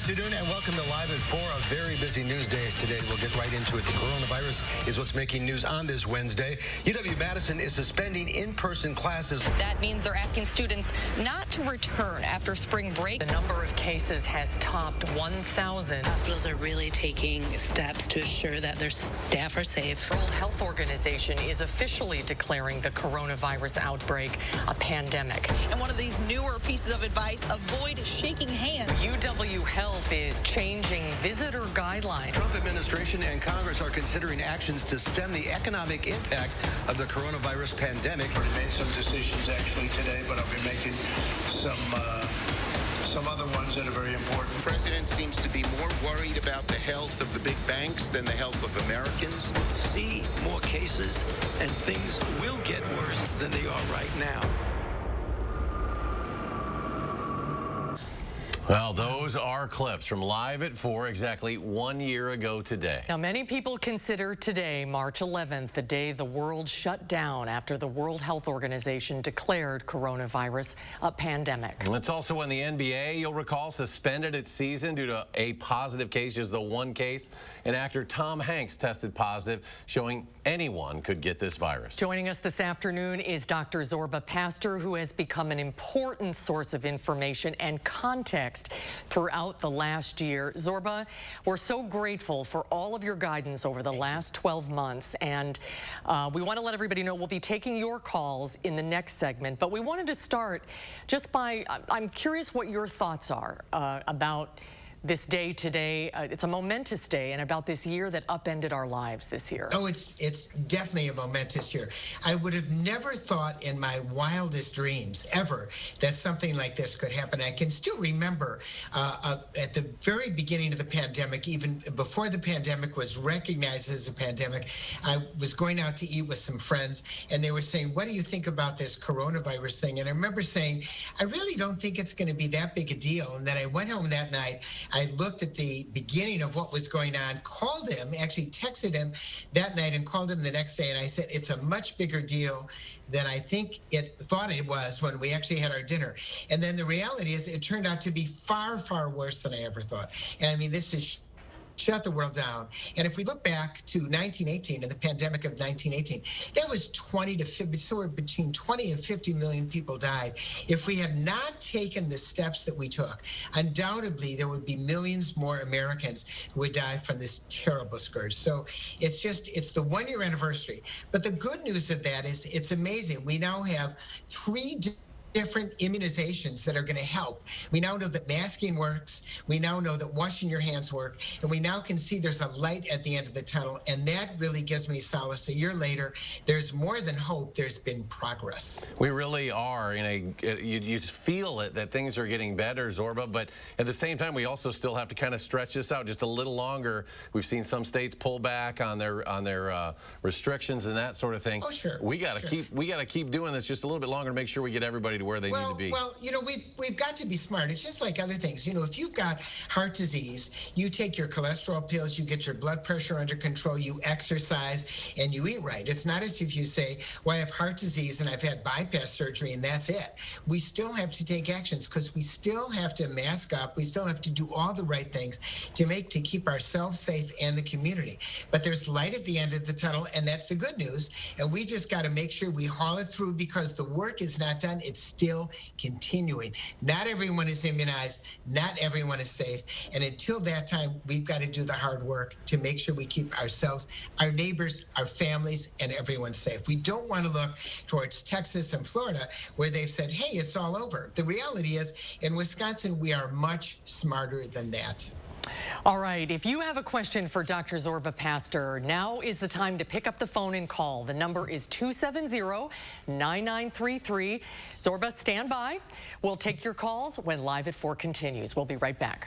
afternoon and welcome to Live at 4. A very busy news day today. We'll get right into it. The coronavirus is what's making news on this Wednesday. UW-Madison is suspending in-person classes. That means they're asking students not to return after spring break. The number of cases has topped 1,000. Hospitals are really taking steps to assure that their staff are safe. The World Health Organization is officially declaring the coronavirus outbreak a pandemic. And one of these newer pieces of advice, avoid shaking hands. UW Health is changing visitor guidelines. Trump administration and Congress are considering actions to stem the economic impact of the coronavirus pandemic. I already made some decisions actually today, but I'll be making some other ones that are very important. The president seems to be more worried about the health of the big banks than the health of Americans. We'll see more cases, and things will get worse than they are right now. Well, those are clips from Live at 4 exactly 1 year ago today. Now, many people consider today, March 11th, the day the world shut down after the World Health Organization declared coronavirus a pandemic. It's also when the NBA, you'll recall, suspended its season due to a positive case, just the one case. And actor Tom Hanks tested positive, showing anyone could get this virus. Joining us this afternoon is Dr. Zorba Pastor, who has become an important source of information and context throughout the last year. Zorba, we're so grateful for all of your guidance over the last 12 months, and we want to let everybody know we'll be taking your calls in the next segment, but we wanted to start just by, I'm curious what your thoughts are about this day today. It's a momentous day, and about this year that upended our lives this year. Oh, it's definitely a momentous year. I would have never thought in my wildest dreams ever that something like this could happen. I can still remember at the very beginning of the pandemic, even before the pandemic was recognized as a pandemic, I was going out to eat with some friends, and they were saying, what do you think about this coronavirus thing? And I remember saying, I really don't think it's going to be that big a deal. And then I went home that night, I looked at the beginning of what was going on, called him, actually texted him that night and called him the next day. And I said, it's a much bigger deal than I think it thought it was when we actually had our dinner. And then the reality is it turned out to be far, far worse than I ever thought. And I mean, this is shut the world down. And if we look back to 1918 and the pandemic of 1918, that was 20 to 50, somewhere between 20 and 50 million people died. If we had not taken the steps that we took, undoubtedly there would be millions more Americans who would die from this terrible scourge. So it's the 1 year anniversary. But the good news of that is it's amazing. We now have 3 different immunizations that are going to help. We now know that masking works. We now know that washing your hands work. And we now can see there's a light at the end of the tunnel. And that really gives me solace. A year later, there's more than hope. There's been progress. We really are you feel it that things are getting better, Zorba, but at the same time, we also still have to kind of stretch this out just a little longer. We've seen some states pull back on their restrictions and that sort of thing. Oh, sure. We got to keep doing this just a little bit longer to make sure we get everybody to where they need to be. Well, you know, we've got to be smart. It's just like other things. You know, if you've got heart disease, you take your cholesterol pills, you get your blood pressure under control, you exercise, and you eat right. It's not as if you say, well, I have heart disease and I've had bypass surgery and that's it. We still have to take actions because we still have to mask up. We still have to do all the right things to keep ourselves safe and the community. But there's light at the end of the tunnel, and that's the good news. And we just got to make sure we haul it through because the work is not done. It's still continuing. Not everyone is immunized. Not everyone is safe. And until that time, we've got to do the hard work to make sure we keep ourselves, our neighbors, our families, and everyone safe. We don't want to look towards Texas and Florida where they've said, hey, it's all over. The reality is in Wisconsin, we are much smarter than that. All right, if you have a question for Dr. Zorba Pastor, now is the time to pick up the phone and call. The number is 270-9933. Zorba, stand by. We'll take your calls when Live at 4 continues. We'll be right back.